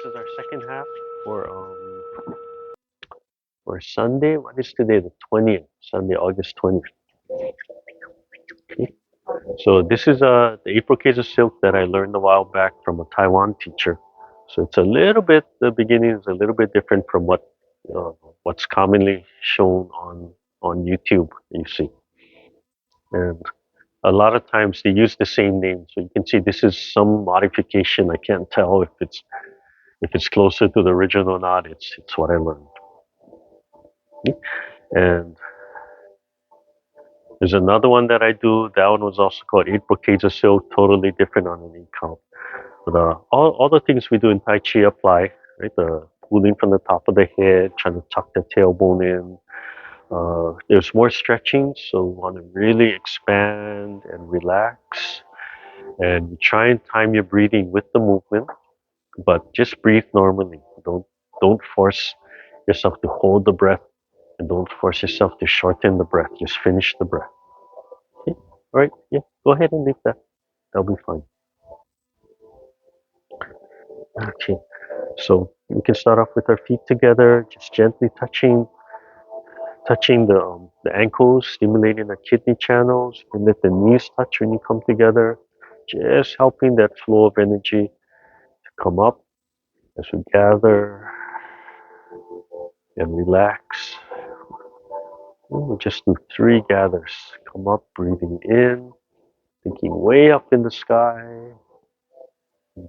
is our second half for Sunday. What is today? The 20th. Sunday, August 20th. Okay. So this is the 8 Brocades of Silk that I learned a while back from a Taiwan teacher. So it's a little bit, the beginning is a little bit different from what's commonly shown on YouTube, you see. And a lot of times they use the same name. So you can see this is some modification. I can't tell if it's closer to the original or not. It's what I learned. And there's another one that I do. That one was also called 8 Brocades of Silk, totally different on an 8 count. But all the things we do in Tai Chi apply, right? The pulling from the top of the head, trying to tuck the tailbone in. There's more stretching, so we want to really expand and relax. And you try and time your breathing with the movement, but just breathe normally. Don't force yourself to hold the breath, and don't force yourself to shorten the breath. Just finish the breath. Okay? All right, yeah, go ahead and leave that. That'll be fine. Okay, so we can start off with our feet together, just gently touching the ankles, stimulating the kidney channels, and let the knees touch when you come together, just helping that flow of energy to come up as we gather and relax. And we'll just do 3 gathers. Come up, breathing in, thinking way up in the sky,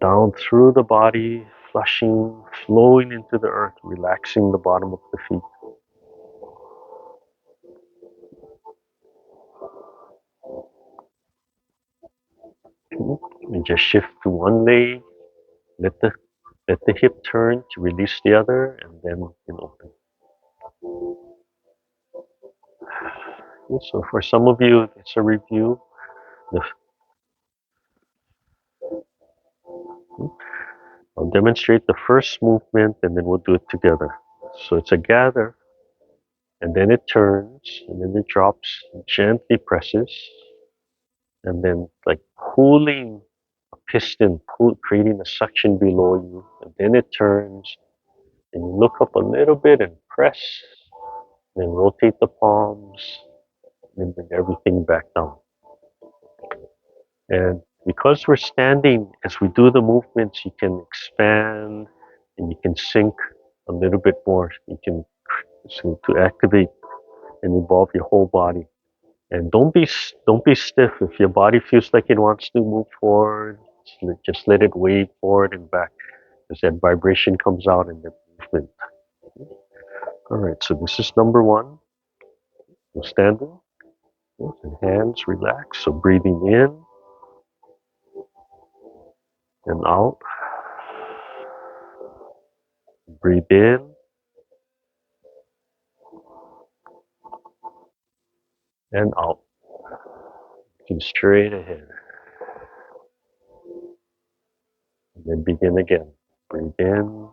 down through the body, flushing, flowing into the earth, relaxing the bottom of the feet. And just shift to one leg, let the hip turn to release the other, and then we can open. So for some of you, it's a review. I'll demonstrate the first movement, and then we'll do it together. So it's a gather, and then it turns, and then it drops, gently presses, and then like pulling a piston, creating a suction below you, and then it turns, and you look up a little bit and press, and then rotate the palms, and bring everything back down. And because we're standing, as we do the movements, you can expand and you can sink a little bit more. You can to activate and involve your whole body. And don't be stiff. If your body feels like it wants to move forward, just let it wave forward and back, as that vibration comes out in the movement. All right. So this is number 1. So standing, and hands relax. So breathing in and out. Breathe in and out. Looking straight ahead. And then begin again. Breathe in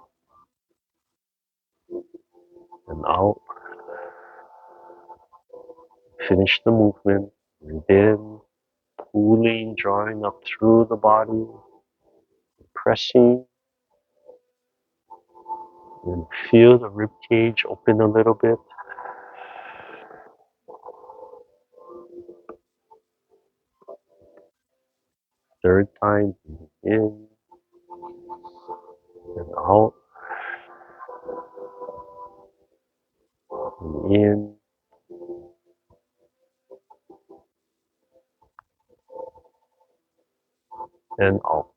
and out. Finish the movement. Breathe in, pulling, drawing up through the body, pressing, and feel the rib cage open a little bit. Third time, in and out, and in and out.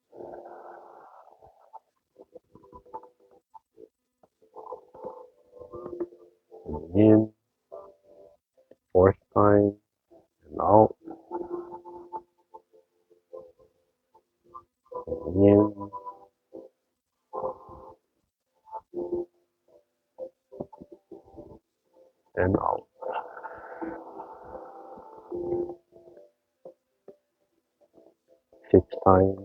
And in, fourth time, and out, and in, and out. Fifth time,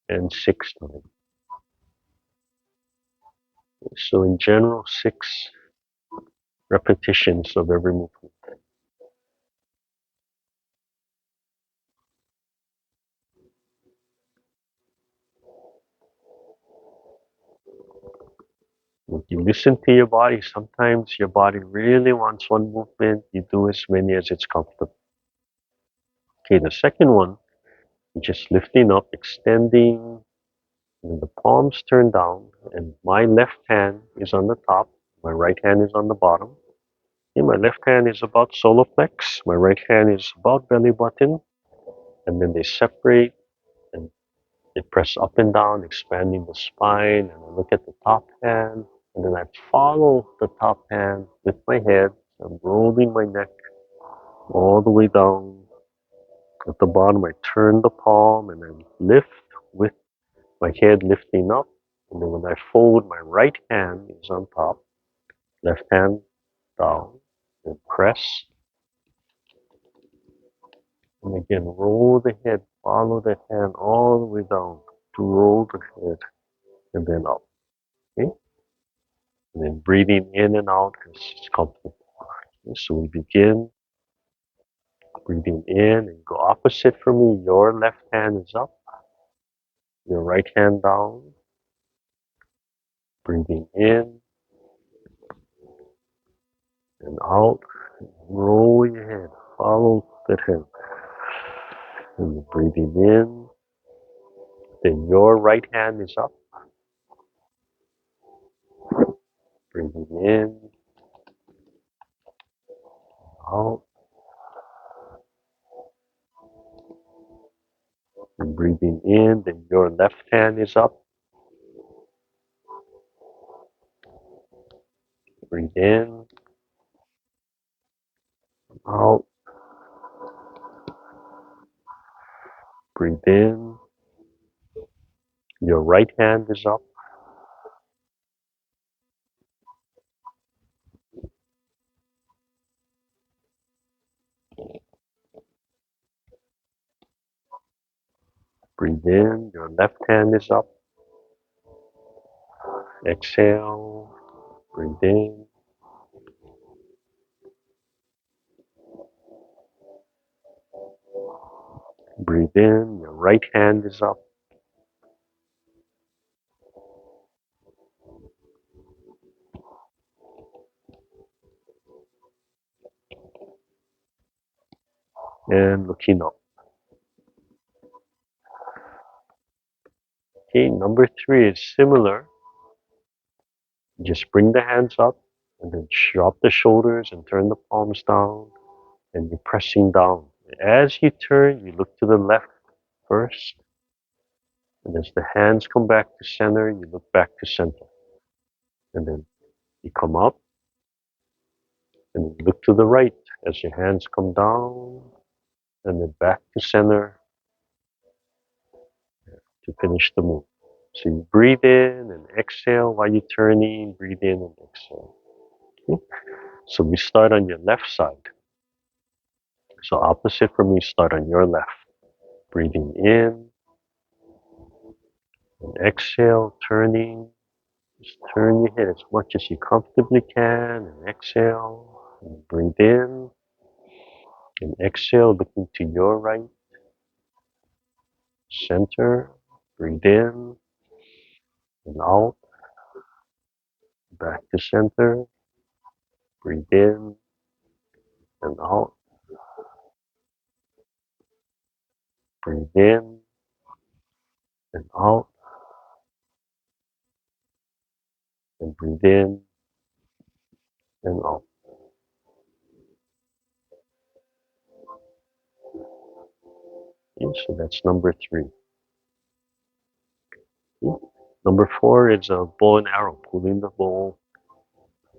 and 6 times. So in general, 6 repetitions of every movement. If you listen to your body, sometimes your body really wants one movement, you do as many as it's comfortable. Okay, the second one, just lifting up, extending, and the palms turn down, and my left hand is on the top, my right hand is on the bottom. Okay, my left hand is about solar plex, my right hand is about belly button, and then they separate and they press up and down, expanding the spine, and I look at the top hand, and then I follow the top hand with my head. I'm rolling my neck all the way down. At the bottom, I turn the palm and I lift with my head lifting up. And then when I fold, my right hand is on top, left hand down, and press. And again, roll the head, follow the hand all the way down to roll the head, and then up. Okay? And then breathing in and out as it's comfortable. Okay? So we begin breathing in and go opposite for me. Your left hand is up, your right hand down. Breathing in and out. Roll your head, follow that head. And breathing in. Then your right hand is up. Breathing in, out. And breathing in, then your left hand is up. Breathe in, out. Breathe in. Your right hand is up. Breathe in. Your left hand is up. Exhale. Breathe in. Breathe in. Your right hand is up. And looking up. Okay, number 3 is similar. Just bring the hands up and then drop the shoulders and turn the palms down and you're pressing down. As you turn, you look to the left first, and as the hands come back to center, you look back to center. And then you come up and you look to the right as your hands come down and then back to center to finish the move. So you breathe in and exhale while you're turning, breathe in and exhale. Okay? So we start on your left side. So opposite from me, start on your left. Breathing in and exhale, turning. Just turn your head as much as you comfortably can and exhale. And breathe in and exhale, looking to your right, center. Breathe in and out, back to center. Breathe in and out. Breathe in and out. And breathe in and out. Okay, so that's number 3. Okay. Number 4 is a bow and arrow, pulling the bow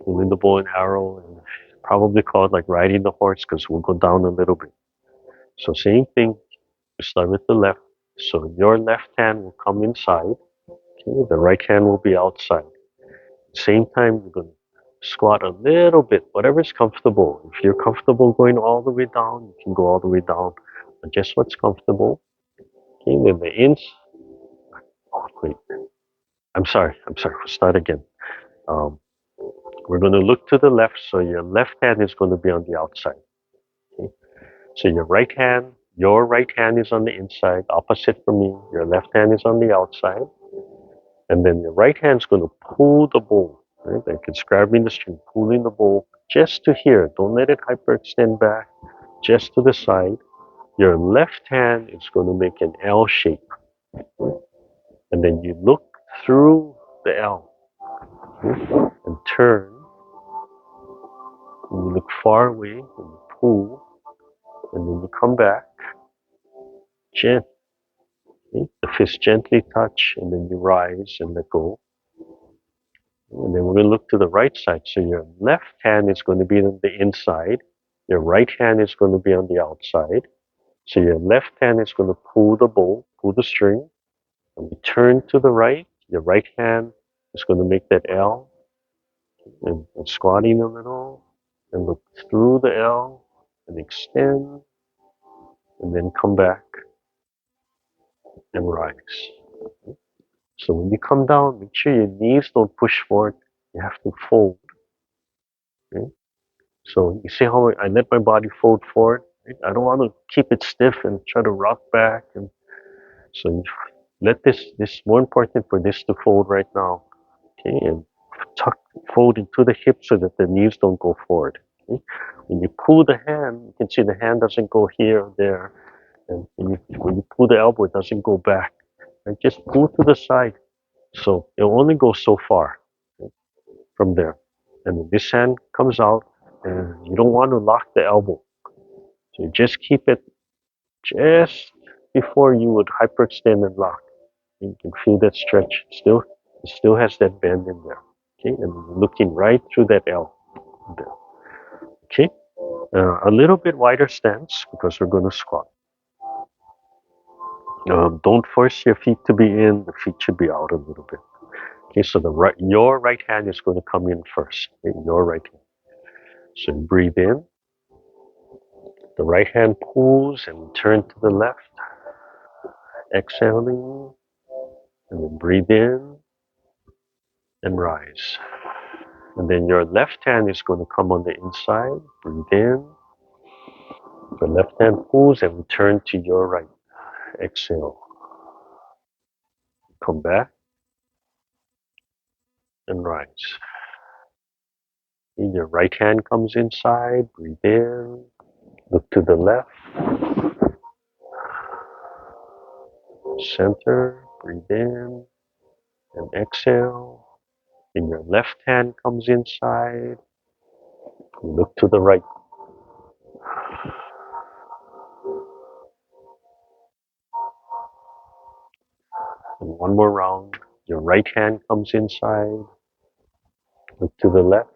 and arrow, and probably called like riding the horse because we'll go down a little bit. So same thing, you start with the left. So your left hand will come inside, okay? The right hand will be outside. Same time, you're going to squat a little bit, whatever's comfortable. If you're comfortable going all the way down, you can go all the way down. But just what's comfortable. Okay, then the ins, Wait, I'm sorry. We'll start again. Um, we're going to look to the left, so your left hand is going to be on the outside. Okay? So your right hand is on the inside, opposite from me. Your left hand is on the outside. And then your right hand is going to pull the bowl. Right? Like it's grabbing the string, pulling the bowl just to here. Don't let it hyperextend back, just to the side. Your left hand is going to make an L shape. And then you look through the L and turn. And you look far away and you pull. And then you come back. Gently. The fist gently touch. And then you rise and let go. And then we're going to look to the right side. So your left hand is going to be on the inside. Your right hand is going to be on the outside. So your left hand is going to pull the bow, pull the string. And you turn to the right. Your right hand is going to make that L. And squatting a little. And look through the L. And extend. And then come back. And rise. So when you come down, make sure your knees don't push forward. You have to fold. Okay? So you see how I let my body fold forward? Right? I don't want to keep it stiff and try to rock back. And so you let this more important for this to fold right now. Okay, and fold into the hips so that the knees don't go forward. Okay? When you pull the hand, you can see the hand doesn't go here or there. And when you pull the elbow, it doesn't go back. And just pull to the side. So it'll only go so far, okay, from there. And then this hand comes out, and you don't want to lock the elbow. So just keep it just before you would hyperextend and lock. You can feel that stretch. It still has that bend in there. Okay, and looking right through that L. There. Okay, a little bit wider stance because we're going to squat. Don't force your feet to be in. The feet should be out a little bit. Okay, so your right hand is going to come in first. Okay, your right hand. So breathe in. The right hand pulls and turn to the left. Exhaling. And then breathe in and rise. And then your left hand is going to come on the inside. Breathe in. The left hand pulls and turn to your right. Exhale. Come back and rise. And your right hand comes inside. Breathe in. Look to the left. Center. Breathe in and exhale. And your left hand comes inside. Look to the right. And one more round. Your right hand comes inside. Look to the left.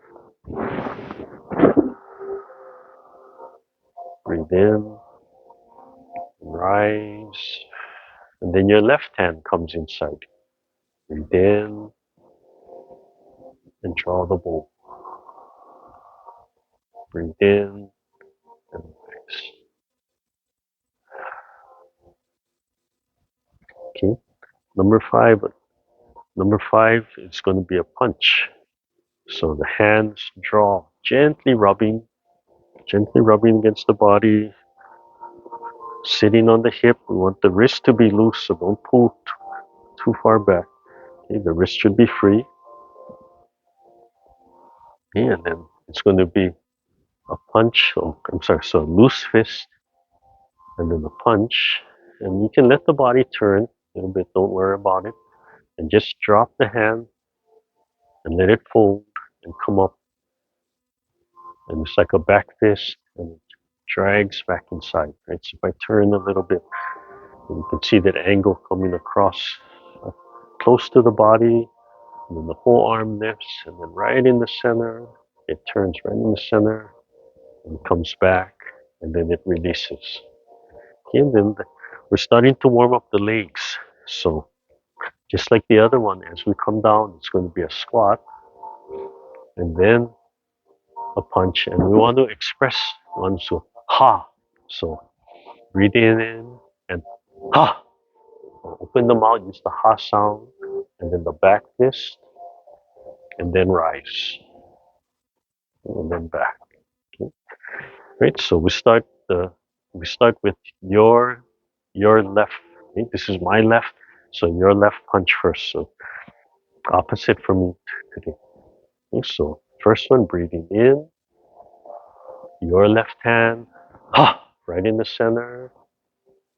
Breathe in. And rise. And then your left hand comes inside. Breathe in. And draw the bow. Breathe in. And rise. Okay. Number five is going to be a punch. So the hands draw, gently rubbing against the body, sitting on the hip. We want the wrist to be loose, so don't pull too far back. Okay, the wrist should be free. Okay, and then it's going to be a punch, so a loose fist, and then a punch. And you can let the body turn a little bit, don't worry about it. And just drop the hand and let it fold and come up. And it's like a back fist and it drags back inside, right? So if I turn a little bit, you can see that angle coming across close to the body, and then the whole arm lifts, and then right in the center, it turns right in the center and comes back, and then it releases. Okay, and then we're starting to warm up the legs. So just like the other one, as we come down, it's going to be a squat, and then a punch, and we want to express one, so ha. So breathe in and ha. Open the mouth, use the ha sound. and then the back fist, and then rise, and then back. Okay. Right. So we start with your left. Okay? This is my left, so your left punch first. So opposite for me today. Okay? So first one, breathing in, your left hand, ha, right in the center.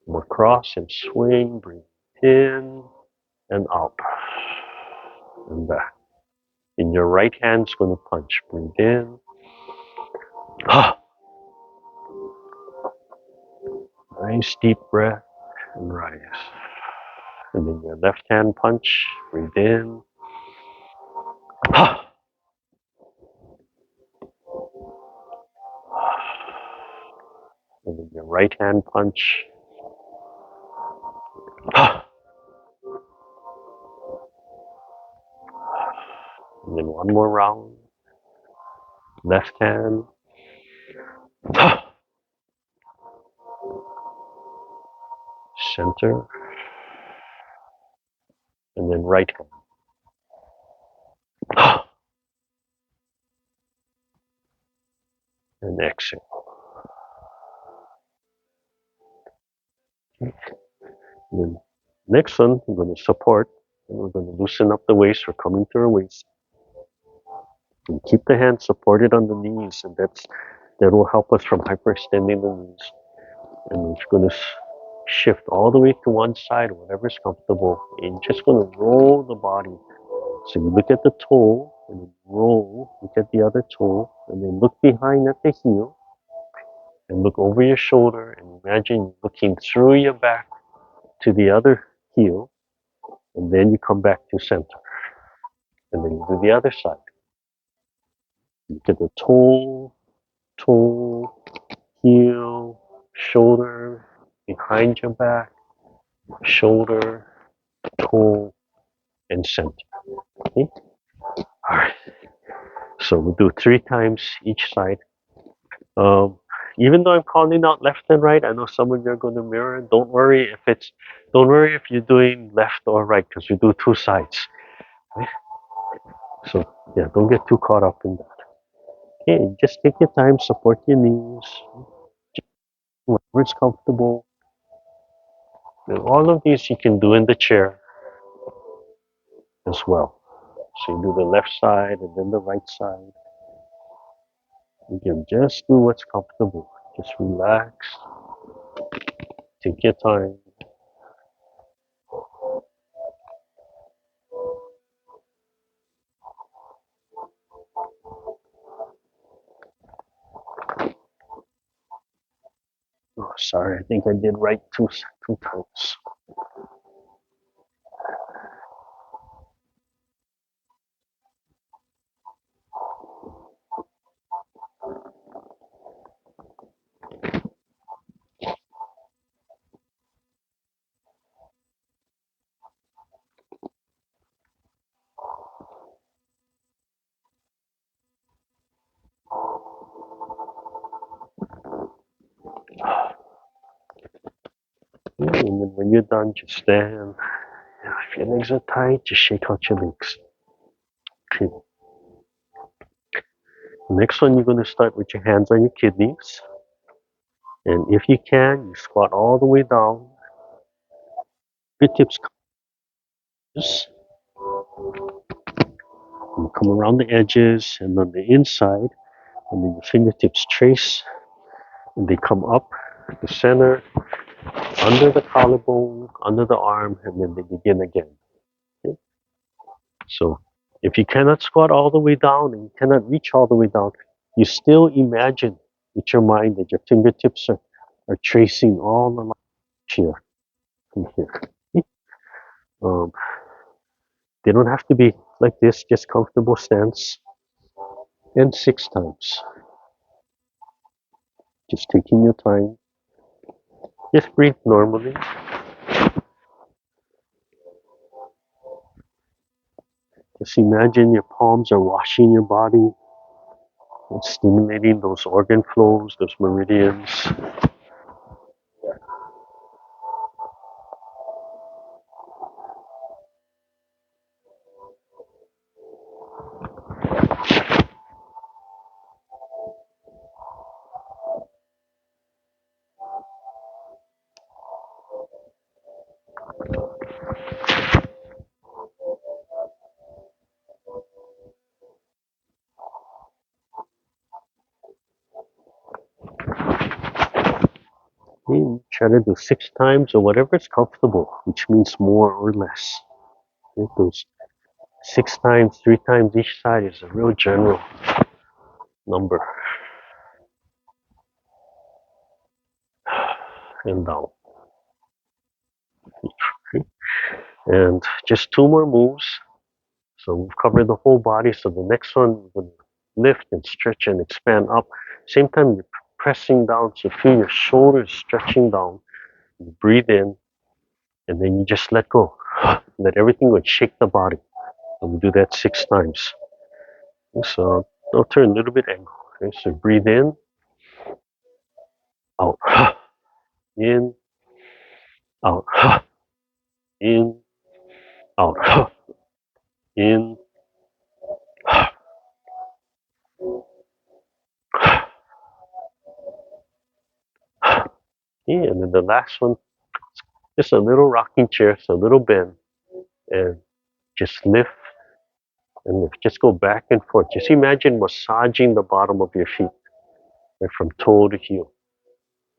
More cross and swing. Breathe in and out and back. In your right hand's going to punch. Breathe in. Ah, nice deep breath and rise. And then your left hand punch. Breathe in. Ah, and then your right hand punch. Ah, and then one more round. Left hand. Ah, center. And then right hand. Ah, and exhale. And then next one, we're going to support. And we're going to loosen up the waist. We're coming to our waist. And keep the hands supported on the knees, and that will help us from hyperextending the knees. And we're going to shift all the way to one side, whatever's comfortable. And you're just going to roll the body. So you look at the toe, and then roll. Look at the other toe, and then look behind at the heel, and look over your shoulder, and imagine looking through your back to the other heel, and then you come back to center, and then you do the other side. Look at the toe, heel, shoulder, behind your back, shoulder, toe, and center. Okay? All right. So we'll do 3 times each side. Um, Even though I'm calling out left and right, I know some of you are going to mirror. Don't worry if you're doing left or right, because we do 2 sides. Okay? So yeah, don't get too caught up in that. Okay, just take your time, support your knees, whatever's comfortable. And all of these you can do in the chair as well. So you do the left side and then the right side. You can just do what's comfortable. Just relax. Take your time. Oh, sorry, I think I did right two times. And then when you're done, just stand. If your legs are tight, just shake out your legs. Okay. Next one, you're going to start with your hands on your kidneys. And if you can, you squat all the way down. Fingertips come around the edges and on the inside. And then your fingertips trace and they come up the center, under the collarbone, under the arm, and then they begin again. Okay? So if you cannot squat all the way down and you cannot reach all the way down, you still imagine with your mind that your fingertips are tracing all the line here from here. Okay? Um, they don't have to be like this, just comfortable stance. And 6 times. Just taking your time. Just breathe normally. Just imagine your palms are washing your body and stimulating those organ flows, those meridians. Okay, try to do 6 times or whatever is comfortable, which means more or less. Okay, those 6 times, 3 times each side is a real general number. And down. Okay. And just 2 more moves. So we've covered the whole body. So the next one, we're going to lift and stretch and expand up. Same time, you're pressing down. So feel your shoulders stretching down. You breathe in, and then you just let go. Let everything go and shake the body. And we do that 6 times. Okay, so I'll turn a little bit angle. Okay, so breathe in, out, in, out, in, out, in, yeah, and then the last one, just a little rocking chair, so a little bend, and just lift and lift. Just go back and forth. Just imagine massaging the bottom of your feet, right, from toe to heel.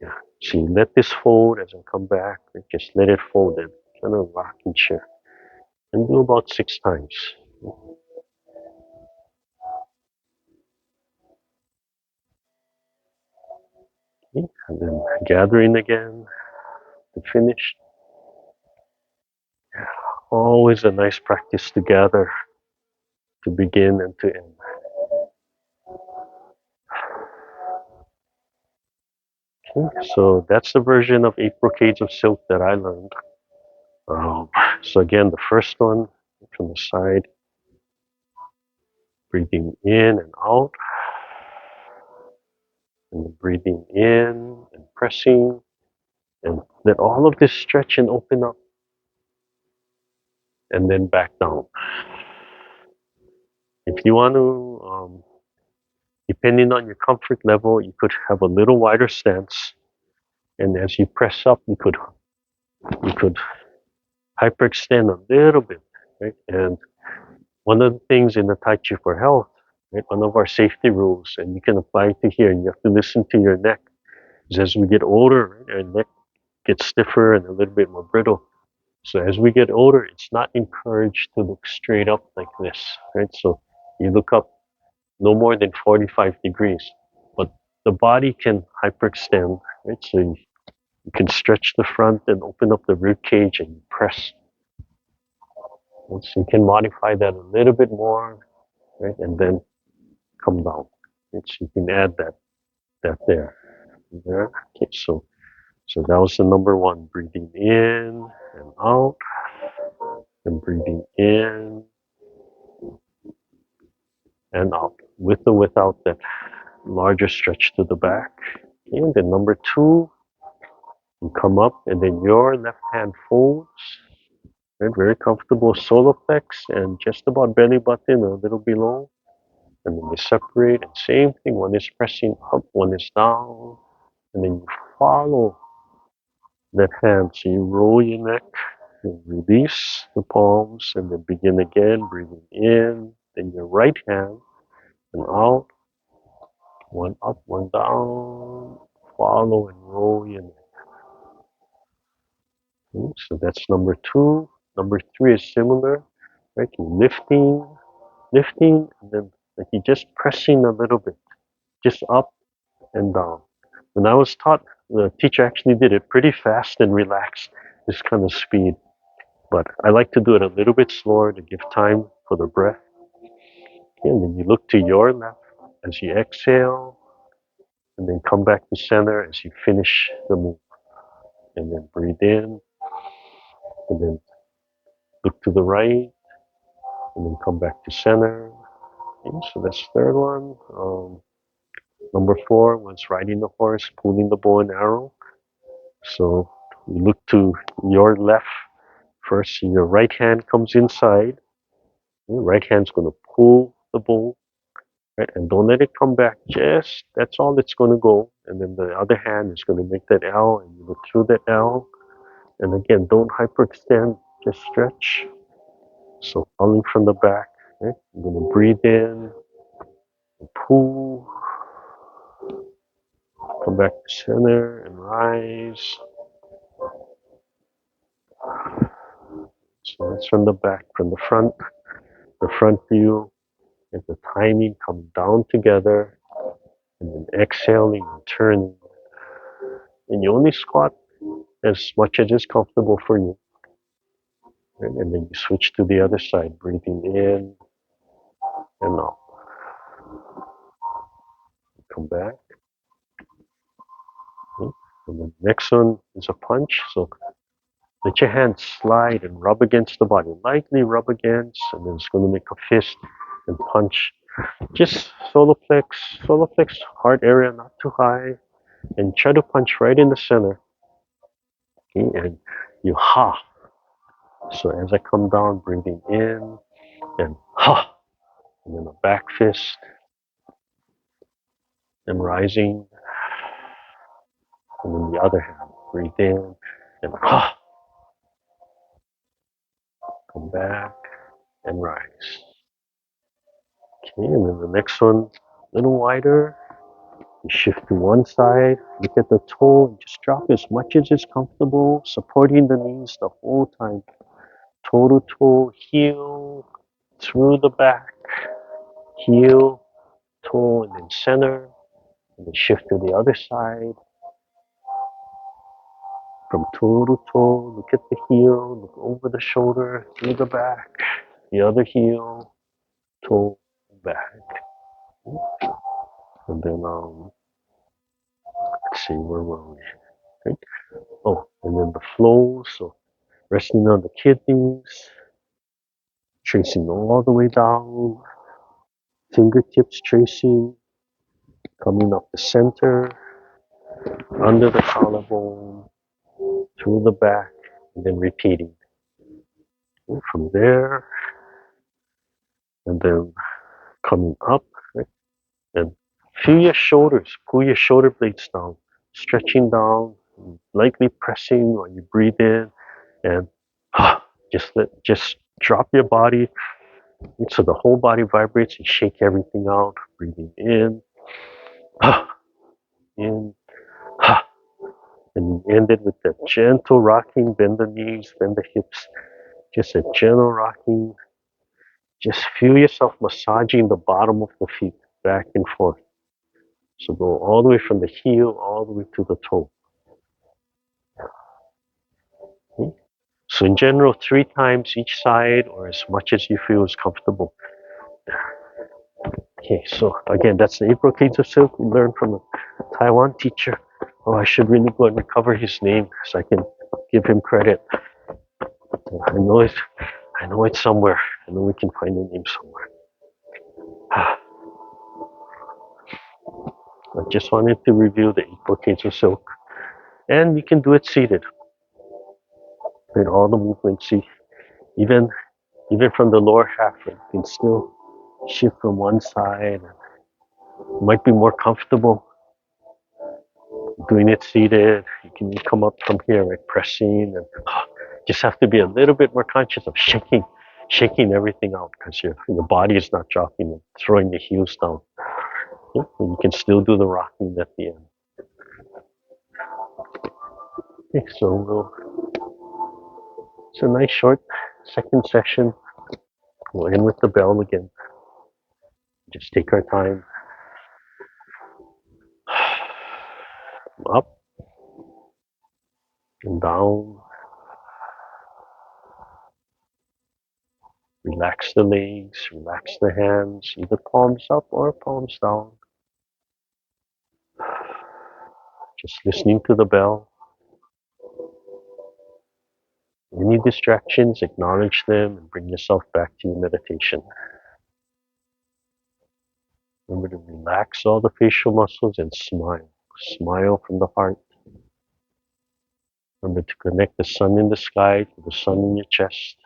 Yeah. So you let this fold as I come back, right, just let it fold in, kind of rocking chair, and do about 6 times. Okay. And then gathering again to finish. Always a nice practice to gather, to begin and to end. Okay, so that's the version of 8 brocades of silk that I learned. So again, the first one from the side, breathing in and out, and then breathing in and pressing, and let all of this stretch and open up, and then back down. If you want to, depending on your comfort level, you could have a little wider stance, and as you press up, you could hyperextend a little bit, right? And one of the things in the Taichi for health, right, one of our safety rules, and you can apply it to here, and you have to listen to your neck, is as we get older, right, our neck gets stiffer and a little bit more brittle. So as we get older, it's not encouraged to look straight up like this, right? So you look up no more than 45 degrees, but the body can hyperextend, right? So you can stretch the front and open up the rib cage and press. And so you can modify that a little bit more, right? And then come down. Right? So you can add that there. Yeah. Okay, so that was the number one. Breathing in and out, and breathing in and out, with or without that larger stretch to the back. Okay, and then number two, you come up, and then your left hand folds. Right, very comfortable solar plex and just about belly button, a little below. And then they separate, and same thing, one is pressing up, one is down, and then you follow that hand. So you roll your neck and release the palms, and then begin again, breathing in, then your right hand and out, one up, one down, follow and roll your neck. Okay, so that's number two. Number three is similar, right? Lifting, and then like you're just pressing a little bit, just up and down. When I was taught, the teacher actually did it pretty fast and relaxed, this kind of speed. But I like to do it a little bit slower to give time for the breath. And then you look to your left as you exhale, and then come back to center as you finish the move. And then breathe in, and then look to the right, and then come back to center. Okay, so that's third one. Number four was riding the horse, pulling the bow and arrow. So you look to your left first, your right hand comes inside. Your right hand's going to pull the bow, right? And don't let it come back. Just that's all it's going to go. And then the other hand is going to make that L, and you look through that L. And again, don't hyperextend, just stretch. So pulling from the back, right? I'm going to breathe in, pull, come Come back to center and rise. So that's from the back. From the front view, and the timing come down together, and then exhaling and turning. And you only squat as much as is comfortable for you. Right? And then you switch to the other side, breathing in and out. Come back. Okay. And the next one is a punch. So let your hands slide and rub against the body. Lightly rub against, and then it's going to make a fist and punch. Just solar flex, heart area not too high, and try to punch right in the center. Okay, and you ha. So as I come down, breathing in and ha, and then a back fist and rising, and then the other hand, breathe in and ha, come back and rise. Okay, and then the next one, a little wider. You shift to one side, look at the toe, and just drop as much as is comfortable, supporting the knees the whole time. Toe to toe, heel through the back, heel, toe, and then center, and then shift to the other side. From toe to toe, look at the heel, look over the shoulder, through the back, the other heel, toe, back. And then, let's see, where were we? Right? Oh, and then the flow, so resting on the kidneys, tracing all the way down, fingertips tracing, coming up the center, under the collarbone, through the back, and then repeating. And from there, and then coming up, right? And feel your shoulders, pull your shoulder blades down, stretching down, lightly pressing while you breathe in, and just drop your body so the whole body vibrates and shake everything out. Breathing in, in, and you end it with that gentle rocking. Bend the knees, bend the hips. Just a gentle rocking. Just feel yourself massaging the bottom of the feet back and forth. So go all the way from the heel all the way to the toe. Okay? So in general, 3 times each side or as much as you feel is comfortable. Okay, so again, that's the 8 Brocades of Silk we learned from a Taiwan teacher. Oh, I should really go and recover his name so I can give him credit. I know it's somewhere. I know we can find the name somewhere. I just wanted to review the 8 Brocades of Silk. And you can do it seated. In all the movements, see, even from the lower half, you can still shift from one side. It might be more comfortable doing it seated. You can come up from here, right, pressing, and just have to be a little bit more conscious of shaking everything out because your body is not dropping and throwing the heels down. And you can still do the rocking at the end. Okay, so it's a nice short second session. We'll end with the bell again. Just take our time. Up and down. Relax the legs, relax the hands, either palms up or palms down. Just listening to the bell. Any distractions, acknowledge them and bring yourself back to your meditation. Remember to relax all the facial muscles and smile. Smile from the heart. Remember to connect the sun in the sky to the sun in your chest.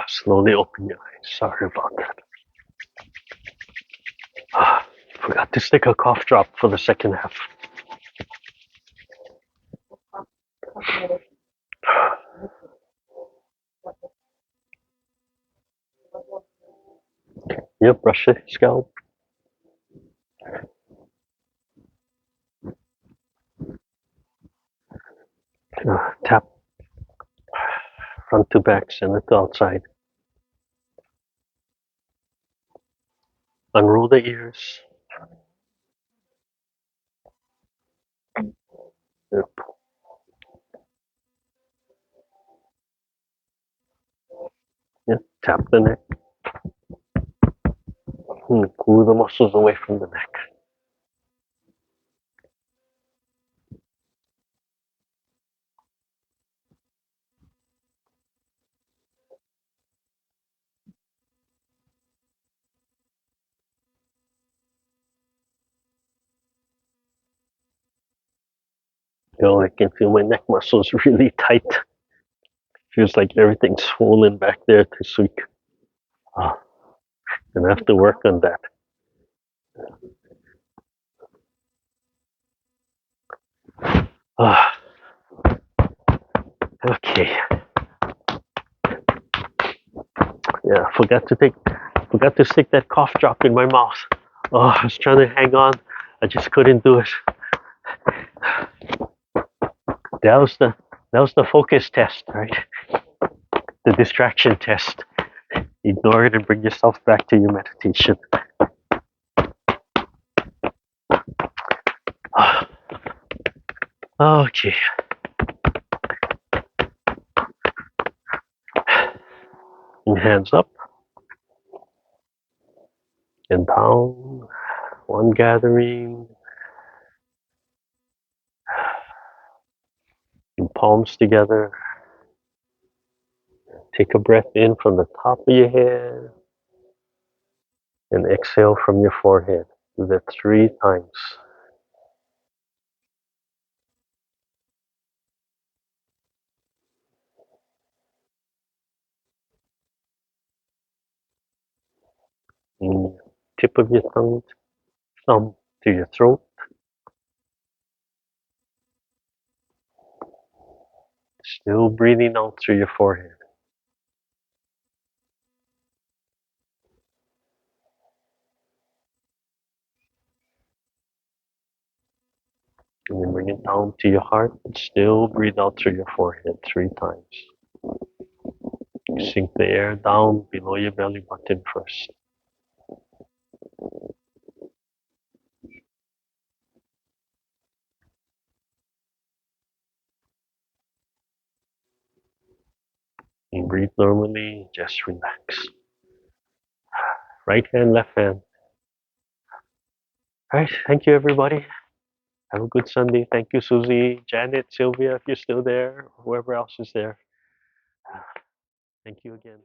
Slowly open your eyes. Sorry about that. Forgot to stick a cough drop for the second half. Yep, brush the scalp. Tap front to back, center to outside. Unroll the ears. Yep. Yep. Tap the neck. Cool the muscles away from the neck. I can feel my neck muscles really tight. Feels like everything's swollen back there this week. And I have to work on that. Okay. Yeah, forgot to stick that cough drop in my mouth. I was trying to hang on. I just couldn't do it. That was the focus test, right? The distraction test. Ignore it and bring yourself back to your meditation. Okay. And hands up and down. One gathering. And palms together. Take a breath in from the top of your head and exhale from your forehead. Do that 3 times. And tip of your thumb to your throat. Still breathing out through your forehead. And then bring it down to your heart. Still breathe out through your forehead 3 times. Sink the air down below your belly button first. And breathe normally, just relax. Right hand, left hand. All right, thank you everybody. Have a good Sunday. Thank you, Susie, Janet, Sylvia, if you're still there, whoever else is there. Thank you again.